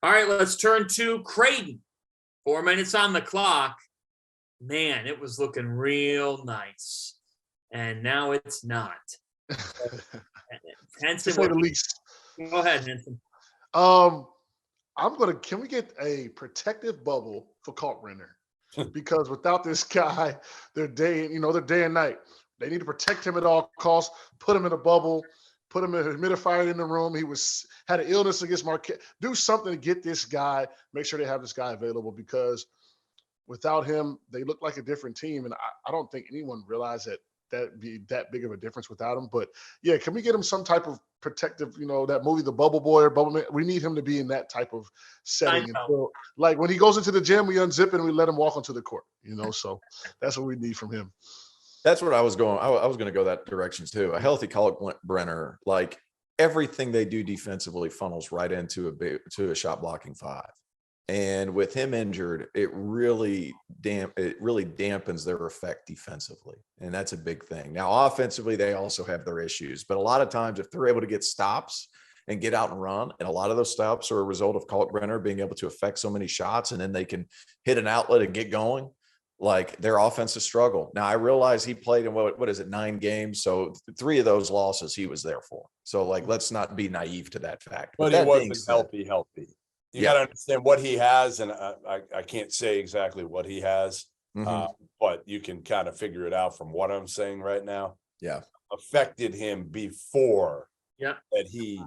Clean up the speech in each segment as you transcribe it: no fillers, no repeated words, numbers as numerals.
All right, let's turn to Creighton. 4 minutes on the clock. Man, it was looking real nice. And now it's not. Henson, to say the least. Go ahead, Henson. Can we get a protective bubble for Kalkbrenner? Because without this guy, they're day and night. They need to protect him at all costs, put him in a bubble, put him in a humidifier in the room. He had an illness against Marquette. Do something to get this guy, make sure they have this guy available, because without him, they look like a different team. And I don't think anyone realized that'd be that big of a difference without him. But yeah, can we get him some type of protective, that movie, The Bubble Boy or Bubble Man? We need him to be in that type of setting. So, like when he goes into the gym, we unzip it and we let him walk onto the court, so that's what we need from him. That's what I was going. I was going to go that direction too. A healthy Kalkbrenner, like everything they do defensively funnels right into a shot blocking five. And with him injured, it really dampens their effect defensively. And that's a big thing. Now, offensively, they also have their issues. But a lot of times, if they're able to get stops and get out and run, and a lot of those stops are a result of Kalkbrenner being able to affect so many shots, and then they can hit an outlet and get going, like their offensive struggle. Now, I realize he played in, 9 games? So 3 of those losses he was there for. So, let's not be naive to that fact. But he wasn't healthy. You got to understand what he has, and I can't say exactly what he has, but you can kind of figure it out from what I'm saying right now. Yeah. Affected him before that he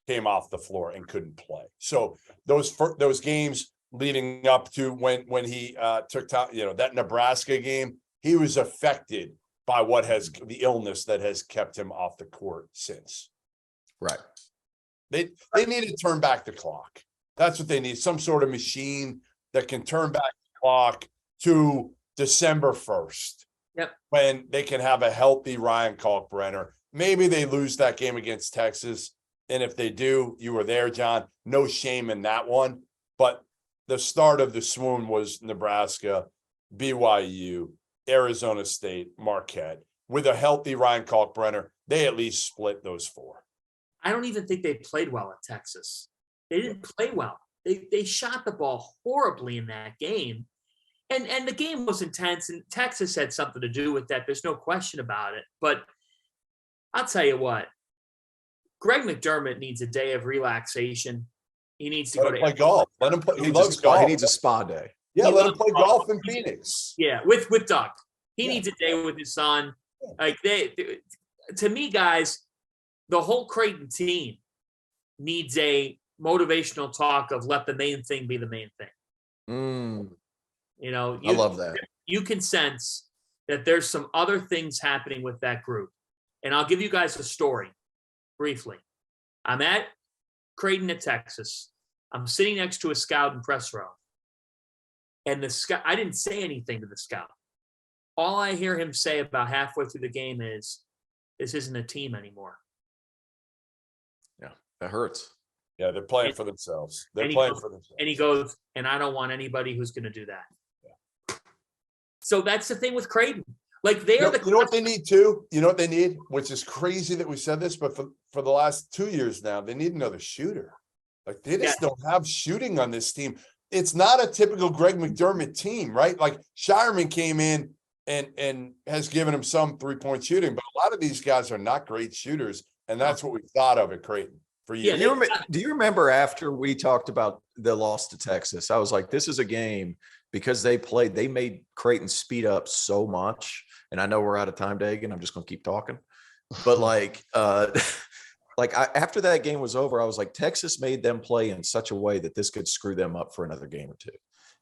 came off the floor and couldn't play. So those games leading up to when he took time, that Nebraska game, he was affected by the illness that has kept him off the court since. Right. They need to turn back the clock. That's what they need. Some sort of machine that can turn back the clock to December 1st. Yep. When they can have a healthy Ryan Kalkbrenner. Maybe they lose that game against Texas. And if they do, you were there, John. No shame in that one. But the start of the swoon was Nebraska, BYU, Arizona State, Marquette. With a healthy Ryan Kalkbrenner, they at least split those 4. I don't even think they played well at Texas. They didn't play well. They shot the ball horribly in that game. And the game was intense, and Texas had something to do with that. There's no question about it. But I'll tell you what, Greg McDermott needs a day of relaxation. He needs to go to play golf. Let him play. He loves golf. He needs a spa day. Yeah, let him play golf in Phoenix. Yeah, with Doug. He needs a day with his son. Like to me, guys, the whole Creighton team needs a motivational talk of let the main thing be the main thing. I love that. You can sense that there's some other things happening with that group. And I'll give you guys a story briefly. I'm at Creighton at Texas. I'm sitting next to a scout in press row. And the scout, I didn't say anything to the scout. All I hear him say about halfway through the game is, this isn't a team anymore. Yeah, that hurts. Yeah, they're playing for themselves. And he goes, and I don't want anybody who's going to do that. Yeah. So that's the thing with Creighton. Like you know what they need too? You know what they need? Which is crazy that we said this, but for the last 2 years now, they need another shooter. Like they just don't have shooting on this team. It's not a typical Greg McDermott team, right? Like Shireman came in and has given him some 3-point shooting, but a lot of these guys are not great shooters, and that's what we thought of at Creighton for years. Yeah, do you remember after we talked about the loss to Texas, I was like, this is a game because they made Creighton speed up so much. And I know we're out of time, Dagan. I'm just going to keep talking. But after that game was over, I was like, Texas made them play in such a way that this could screw them up for another game or two.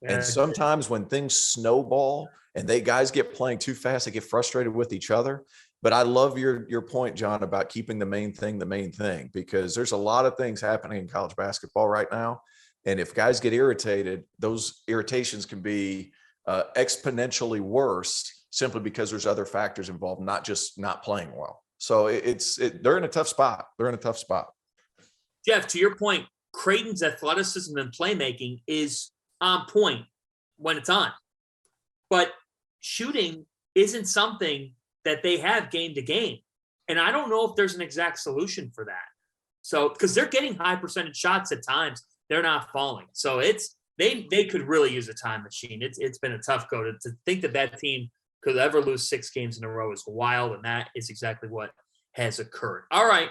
Yeah. And sometimes when things snowball and guys get playing too fast, they get frustrated with each other. But I love your point, John, about keeping the main thing, because there's a lot of things happening in college basketball right now. And if guys get irritated, those irritations can be exponentially worse simply because there's other factors involved, not just not playing well. So they're in a tough spot. Jeff, to your point, Creighton's athleticism and playmaking is on point when it's on. But shooting isn't something that they have game to game. And I don't know if there's an exact solution for that. So, because they're getting high percentage shots at times they're not falling. So they could really use a time machine. It's been a tough go to think that team could ever lose 6 games in a row is wild, and that is exactly what has occurred. All right,